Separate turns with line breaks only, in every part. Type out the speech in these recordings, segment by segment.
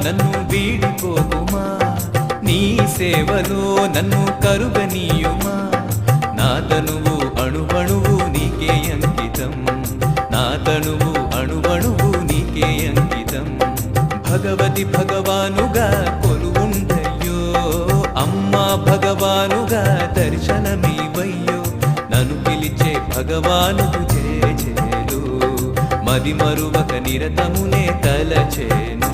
నన్ను వీడిపోకుమా, నీ సేవలో నన్ను కరుగనీయుమా. నా తనువు అణువణువు నీకే అంకితం, నా తనువు అణువణువు నీకే అంకితం. భగవతి భగవానుగా కొలువుండయ్యో, అమ్మా భగవానుగా దర్శనమీవయ్యో. నన్ను పిలిచే భగవానుకు జేజేలు, మది మరువక నిరతమునే తలచేను.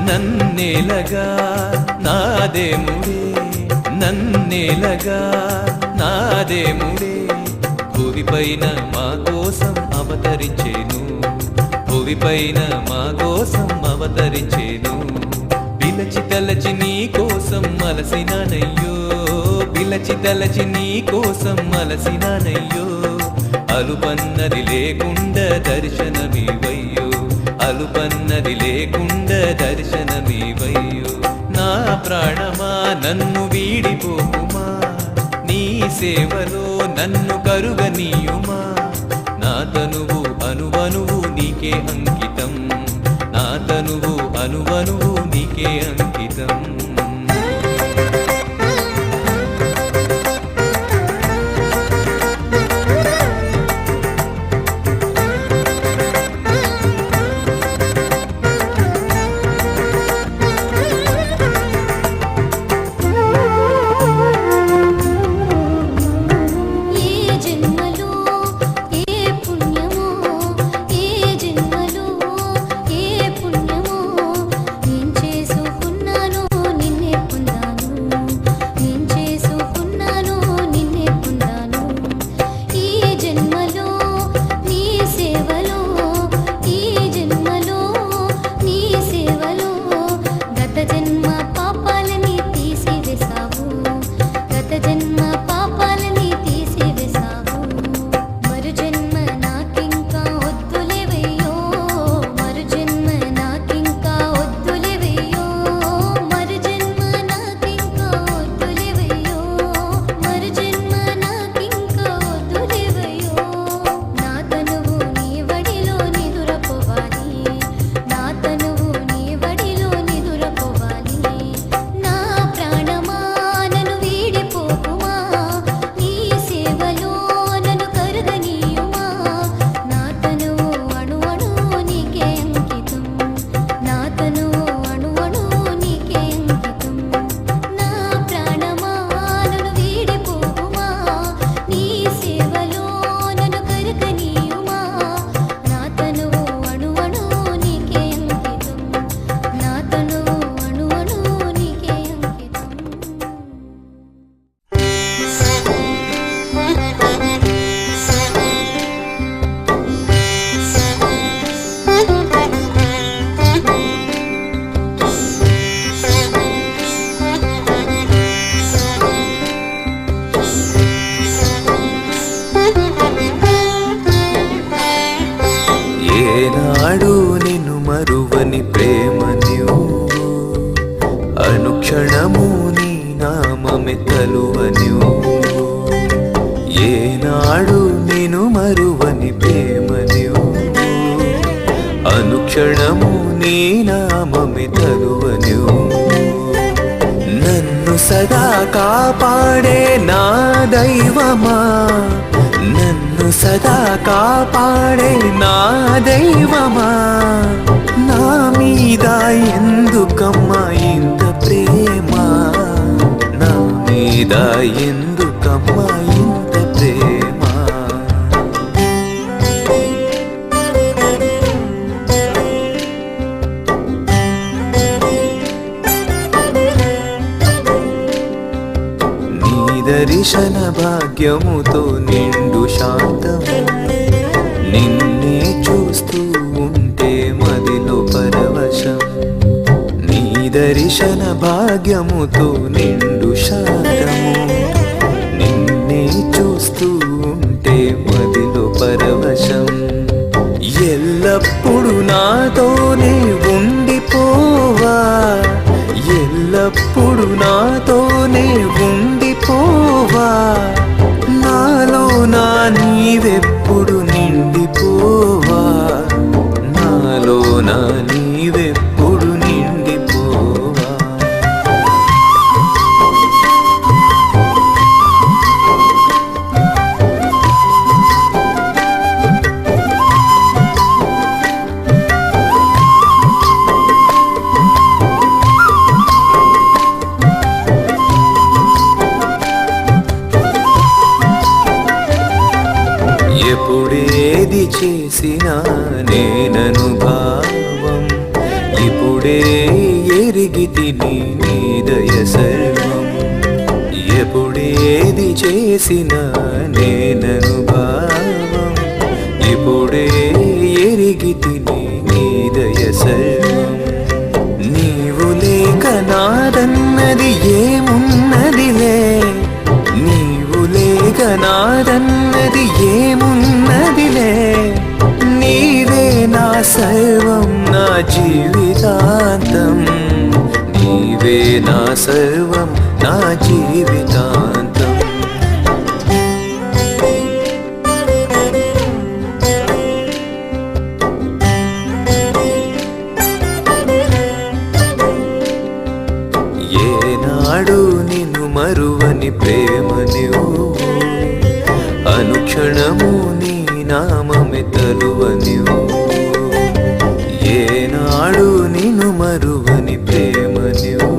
నన్నేలగా నాదేముడే, నన్నేలగా నాదేముడే. భూమిపైన మా కోసం అవతరించేను, భూమిపైన మా కోసం అవతరించేను. పిలచి తలచి నీ కోసం అలసినానయ్యో, పిలచి తలచి నీ కోసం అలసినానయ్యో. అలుపన్నది లేకుండా దర్శనమీవయ్యో, అలుపన్నది లేకుండా దర్శనమీవయ్యో. నా ప్రాణమా నన్ను వీడిపోకుమా, నీ సేవలో నన్ను కరుగనీయుమా. నా తనువు అనువనువు నీకే అంకితం, నా తనువు అనువనువు నీకే అంకితం.
ఏనాడు నిన్ను మరువని ప్రేమ నీవు, అనుక్షణము నీ నామమే తలువనివు. ఏనాడు నిన్ను మరువని ప్రేమ నీవు, అనుక్షణము నీ నామమే తలువనివు. నన్ను సదా కాపాడే నా దైవమా, నన్ను సదా కాపాడే నా దైవమా. నా మీద ఎందుకమ్మా ఇంత ప్రేమ, నా మీద ఎందుకమ్మా ఇంత ప్రేమ. దర్శన భాగ్యముతో నిండు శాంతము, నిన్నే చూస్తూ ఉంటే మదిలో పరవశం. నీ దర్శన భాగ్యముతో నిండు శాంతము, నిన్నే నాతోనే ఉండిపోవా, ఎల్లప్పుడు నాతోనే ఉండిపోవా, నాలో నా నీవెప్పుడు నిండిపోవా, నాలో నా నీవెప్పుడు నిండిపోవా. ఎప్పుడేది చేసినా నేననుభావం, ఇప్పుడే ఎరిగితిని నీ దయ సర్వం. ఎప్పుడేది చేసినా నేననుభావం, ఇప్పుడే ఎరిగితిని నీ దయ సర్వం. నీవు లేక నాదన్నది ఏమున్నదిలే, నీవు లేక నాదన్నది ఏమున్నదిలే, నీవే నా సర్వం నా జీవితాంతం, నీవే నా సర్వం నా జీవితాంతం. ఏనాడు నిన్ను మరువని ప్రేమ నీవు, అనుక్షణము నీ నామమే తలువ నీవు. ఏనాడు నిన్ను మరువని ప్రేమ నీవు,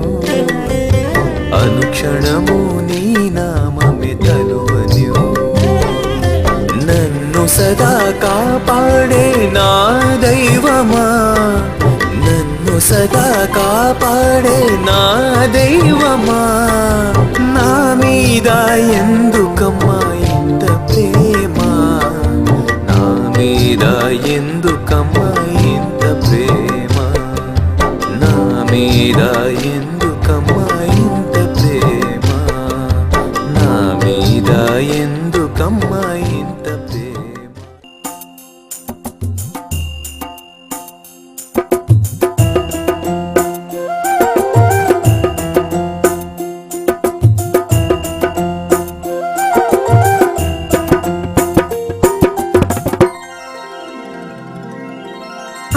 అనుక్షణము నీ నామమే తలువ నీవు. నన్ను సదా కాపాడే నా దైవమా, నన్ను సదా కాపాడే నా దైవమా, నా మీద ఎందుకమ్మా ఇంత ప్రేమ, నా మీద ఎందుకమ్మా ఇంత ప్రేమ, నా మీద ఎందుకమ్మా ఇంత ప్రేమ, నా మీద ఎందుకమ్మా ఇంత ప్రేమ.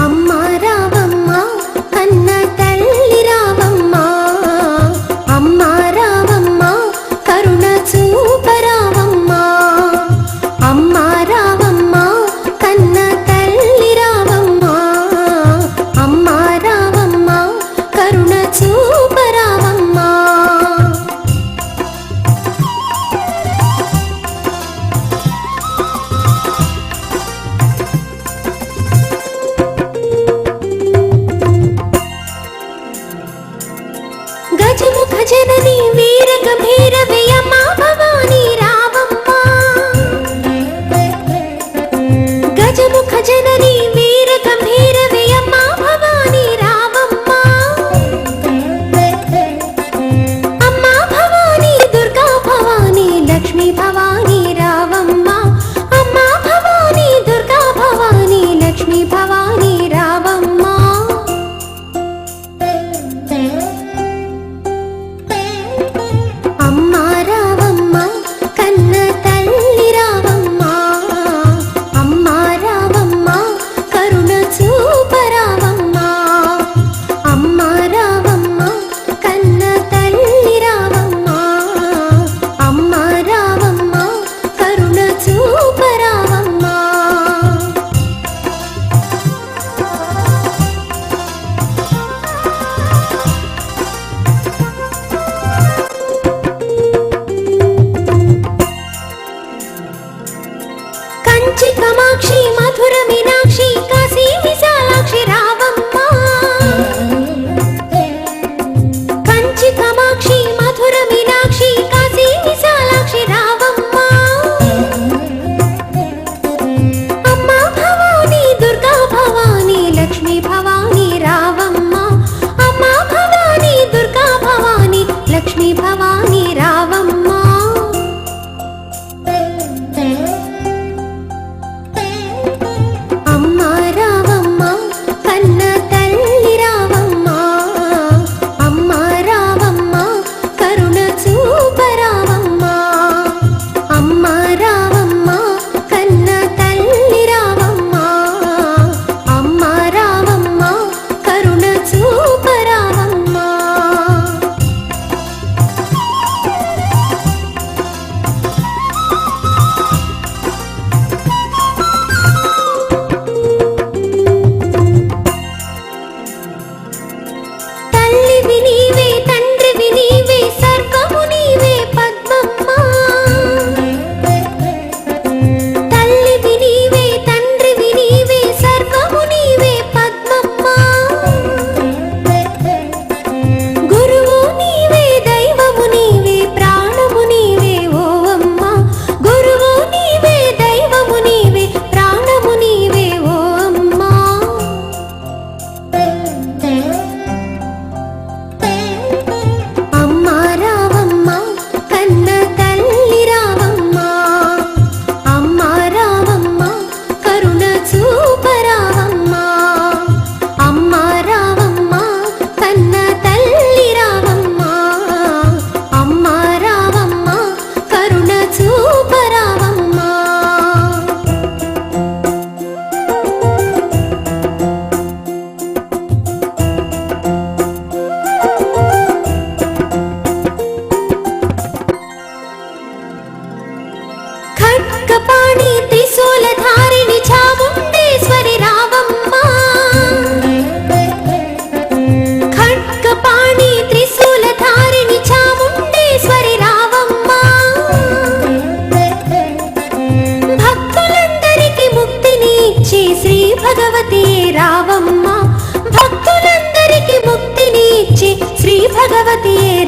అమ్మ రావమ్మ కన్న తల్లి రావమ్మ.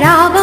రావ